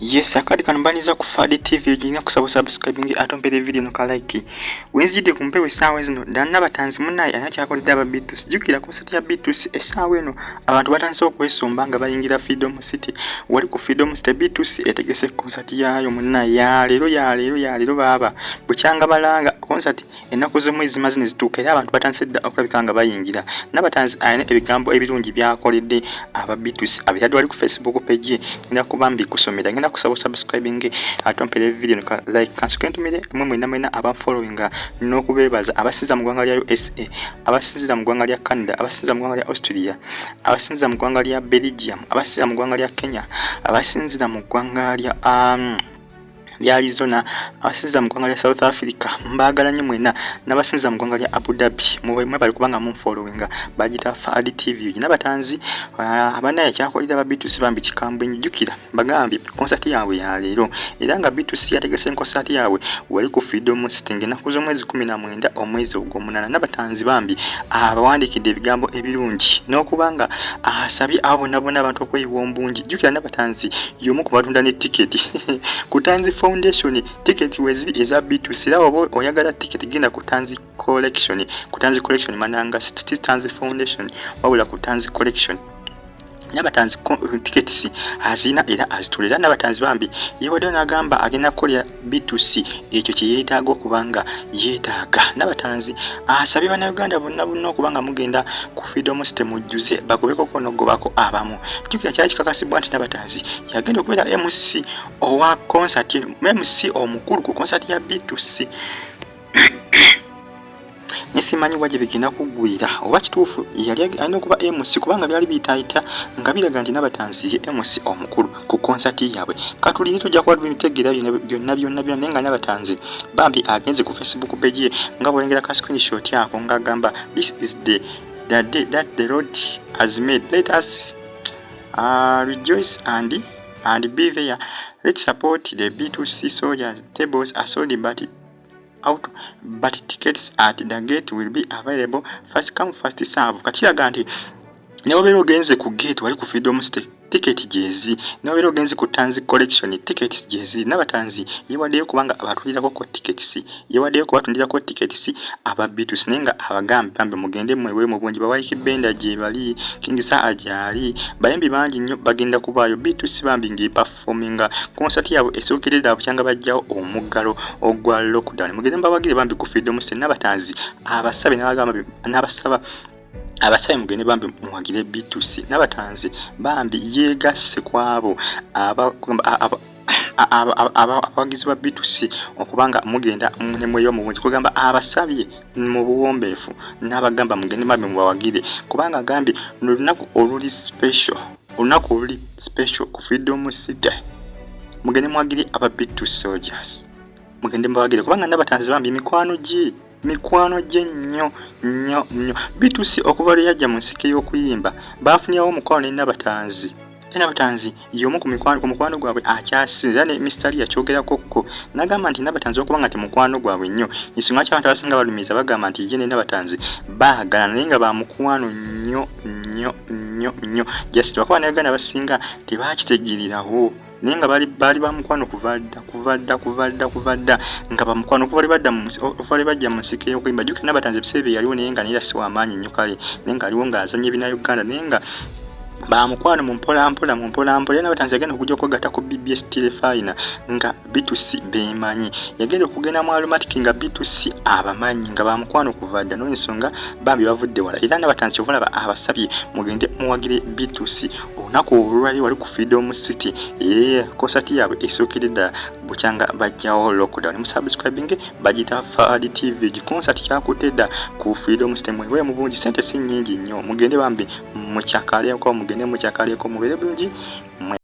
Yes, akadi kanubaniza ku Fadi TV ojina kusaba subscribing atompere video no ka like. Wenzide kumpewe sawa zino danna batanzi munaye anakyakolera aba B2c. Jukira ku site ya B2c esawa eno abantu batandise okwesomba nga bayingira Freedom City. Wali ku Freedom City B2c etegese concert yayo munaye ya lero baba. Bukyanga balanga concert ennaku z'omwezi mazine zituuka era abantu batandise dda okulabikanga bayingira. Nabatanzi ayina ebigambo ebirungi byakoledde aba B2c. Abiradu wali ku Facebook page ngenda kubambi kusomera ngenda kusaba subscribing atompere video no like kansukentumire mwe mwena aba following no kubebaza abasiza mu gwanga lya USA abasiza mu gwanga lya Canada abasiza mu gwanga lya Australia abasiza mu gwanga lya Belgium abasiza mu gwanga lya Kenya abasiza mu gwanga lya lya Arizona abasiza mu gwanga lya South Africa mbagala nnyo mwena n'abasiza mu gwanga lya Abu Dhabi mwe bali kubanga mu following bagita Fadi TV Nabatanzi abanaye kyakolera ba B2c Bambi kikambwe njukira bagambi concert yawe ya lero era nga B2c yategese concert yawe wali ku Freedom City nakuzo mwezi 19 omwezi ogw'omunana Nabatanzi Bambi abawandikidde ebigambo ebirungi n'okubanga asabye abonabona abantu okweyiwombungi jukira Nabatanzi yomu kubatunda ne ticket kutanzi foundation ticket wezi eza B2c lawo oyagala ticket genda kutanzi collection mananga tanzi foundation wabula kutanzi collection Nabatanzi tickets azina era azitulira Nabatanzi Bambi yewade nagamba agenda kolya B2c ekyo kiyetaaga okubanga yetaaga Nabatanzi asabye bana Uganda bonna okubanga mugenda ku Freedom City mujjuze bagobeko konogobako abamu jukira kyali kikakasibwa nti Nabatanzi yagenda okubera MC owa concert MC omukulu ku concert ya B2c nisimanyi waje bigina kugwira oba kituufu yali alina kuba MC kubanga byali bitaita nga biraga nti Nabatanzi ye MC omukulu ku concert yabwe katulini tujja kwa bimitegera byonna nenga Nabatanzi Bambi agenze ku Facebook page nga bolengera ka screenshot yako nga gamba this is the day that the Lord has made, let us rejoice and be there. Let's support the B2c soldiers. Tables are sold but tickets at the gate will be available. First come first serve. Kachiraga nti neobero genze ku gate wali ku Freedom City ticket jezi neobero genze ku tanzi collection tickets jezi Nabatanzi yewadeyo kubanga abatulira ko tickets yewadeyo kubatundira ko tickets aba B2c nenga abagambi Bambi mugende mwewe mu bungi bawayiki benda je bali kingisa ajali bayimbi bangi nnyo bagenda kubayo B2c Bambi ngi performinga concert yabo esokereza abukyanga bajjawo omuggalo ogwa lockdown mugende mbabagire Bambi ku Freedom City Nabatanzi abasabe n'abagamba n'abasaba abasaye mugende Bambi muwagire B2c Nabatanzi Bambi yegasse kwabo abagizi ba B2c okubanga mugenda mweyo mu bungi kugamba abasabye mu buwombeefu n'abagamba mugende Bambi muwagire kubanga gambi lunaku oluli special ku Freedom City mugende muwagire aba B2c soldiers mugende mbawagire kubanga Nabatanzi Bambi mikwano gye nnyo B2c okuva lwe yajja mu nsike y'okuyimba bafunyawo omukwano ne Nabatanzi yomu ku mukwano gwabwe akyasinza ne Mr. yakyogerako ko nagamba nti Nabatanzi okubanga nti mukwano gwabwe nnyo nsonga ki abantu abasinga balumiza bagamba nti ye ne Nabatanzi baagala naye nga ba mukwano nnyo just bakuba n'Abaganda basinga tebakitegeererawo nenga bali ba mukwano kuvadda nga ba mukwano kuva bajja mu nsike y'okuyimba jukira Nabatanzi ebisebe yaliwo naye nga neera si w'amaanyi nnyo kale nenga aliwo ng'azanya ebina Uganda nenga ba mukwano mu mpola Nabatanzi yagenda okujja okugatta ku BBS Telefina nga B2c bemanyi yagenda okugenda mu Aromatic nga B2c abamanyi nga ba mukwano kuvadda n'ensonga Bambi bavudde wala era Nabatanzi kyovulaba abasabye mugende muwagire B2c olunaku olwali wali ku Freedom City concert yabwe esookeredda bukyanga bajjawo lockdown musubscribing bagita Fadi TV concert kyakutedda ku Freedom City mwewe mu bungi sente si nnyingi nnyo mugende Bambi mukyakaleeko mugende mukyakaleeko mubere bulungi